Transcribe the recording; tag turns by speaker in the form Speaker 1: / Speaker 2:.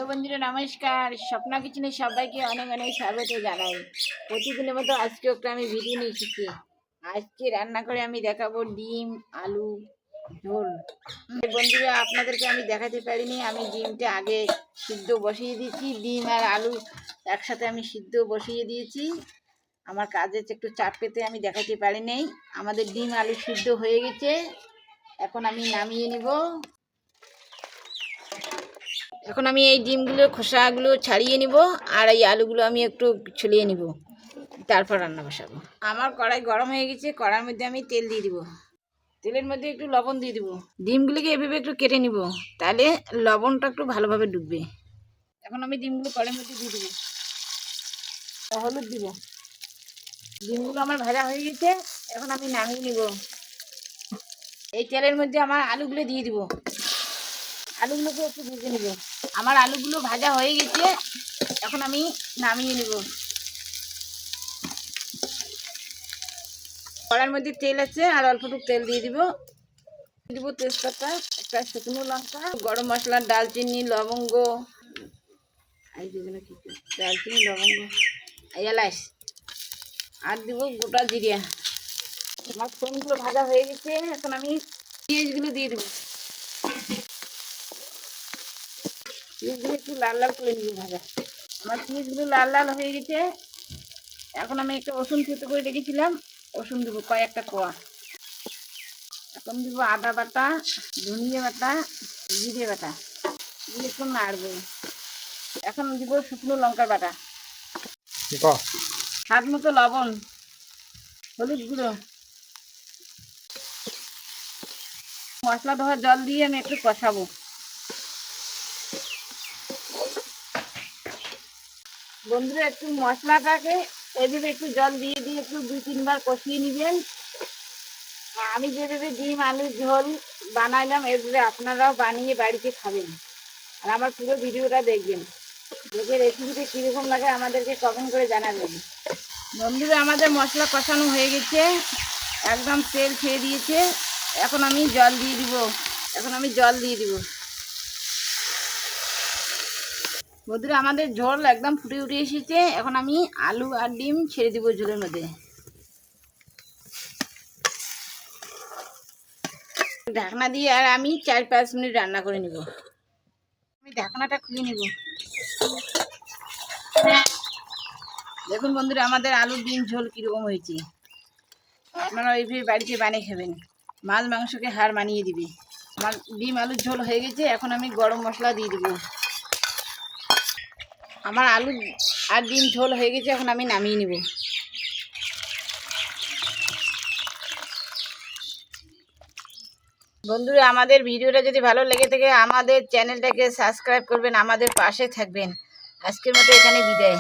Speaker 1: বন্ধুরা নমস্কার। স্বপ্না কিচেনে সবাইকে অনেক অনেক স্বাগত জানাই। প্রতিদিনের মতো আজকে একটা আমি ভিডিও নিয়ে এসেছি। আজকে রান্না করে আমি দেখাবো ডিম আলু ঝোল। বন্ধুরা আপনাদেরকে আমি দেখাতে পারিনি, আমি ডিমটা আগে সিদ্ধ বসিয়ে দিয়েছি। ডিম আর আলু একসাথে আমি সিদ্ধ বসিয়ে দিয়েছি। আমার কাজে একটু চাপ পেতে আমি দেখাতে পারিনি। আমাদের ডিম আলু সিদ্ধ হয়ে গেছে, এখন আমি নামিয়ে নিব। এখন আমি এই ডিমগুলো খোসাগুলো ছাড়িয়ে নিব, আর এই আলুগুলো আমি একটু ছুলিয়ে নিব, তারপর রান্না বসাবো। আমার কড়াই গরম হয়ে গেছে, কড়াইয়ের মধ্যে আমি তেল দিয়ে দিব। তেলের মধ্যে একটু লবণ দিয়ে দিব। ডিমগুলিকে এভাবে একটু কেটে নিব, তাহলে লবণটা একটু ভালোভাবে ডুববে। এখন আমি ডিমগুলো কড়াইয়ের মধ্যে দিয়ে দিব, হলুদ দিব। ডিমগুলো আমার ভাজা হয়ে গেছে, এখন আমি নামিয়ে নিব। এই তেলের মধ্যে আমার আলুগুলো দিয়ে দিব। আলুগুলোকে একটু ভেজে নিব। আমার আলুগুলো ভাজা হয়ে গেছে, এখন আমি নামিয়ে নিব। কড়াইয়ের মধ্যে তেল আছে, আর অল্পটুকু তেল দিয়ে দিব। দিব তেজপাতা, একটা শুকনো লঙ্কা, গরম মশলা, দালচিনি, লবঙ্গ, দালচিনি লবঙ্গ, এলাচ, আর দিব গোটা জিরা। আমার ফোনগুলো ভাজা হয়ে গেছে, এখন আমি পেঁয়াজগুলো দিয়ে দেবো। পেঁয়াজগুলো একটু লাল লাল করে নিব ভাজা। আমার পেঁয়াজগুলো লাল লাল হয়ে গেছে, এখন আমি একটা রসুন থেতো করে রেখেছিলাম, রসুন দেবো কয়েকটা কোয়া। এখন দিব আদা বাটা, ধনিয়া বাটা, জিরে বাটা, দিয়ে একটু নাড়বো। এখন দিব শুকনো লঙ্কার বাটা, স্বাদ মতো লবণ, হলুদ গুঁড়ো, মশলা ধোয়া জল দিয়ে আমি একটু কষাবো। বন্ধুরা একটু মশলাটাকে এভাবে একটু জল দিয়ে দিয়ে একটু 2-3 বার কষিয়ে নেবেন। আমি যেভাবে ডিম আলুর ঝোল বানাইলাম, এভাবে আপনারাও বানিয়ে বাড়িতে খাবেন, আর আমার পুরো ভিডিওটা দেখবেন। দেখে রেসিপিটা কীরকম লাগে আমাদেরকে কমেন্ট করে জানাবেন। বন্ধুরা আমাদের মশলা কষানো হয়ে গেছে, একদম তেল ছেড়ে দিয়েছে। এখন আমি জল দিয়ে দিব। বন্ধুরা আমাদের ঝোল একদম ফুটে উঠে এসেছে, এখন আমি আলু আর ডিম ছেড়ে দিব ঝোলের মধ্যে। ঢাকনা দিয়ে আর আমি 4-5 মিনিট রান্না করে নিব। আমি ঢাকনাটা খুলে নিব। দেখুন বন্ধুরা আমাদের আলু ডিম ঝোল কীরকম হয়েছে। আপনারা এইভাবে বাড়িতে বানিয়ে খাবেন, মাছ মাংসকে হার মানিয়ে দিবে। আমার ডিম আলুর ঝোল হয়ে গেছে, এখন আমি গরম মশলা দিয়ে দেবো। আমার আলু আর ডিম ঝোল হয়ে গেছে, এখন আমি নামিয়ে নেব। বন্ধুরা আমাদের ভিডিওটা যদি ভালো লেগে থাকে আমাদের চ্যানেলটাকে সাবস্ক্রাইব করবেন, আমাদের পাশে থাকবেন। আজকের মতো এখানে বিদায়।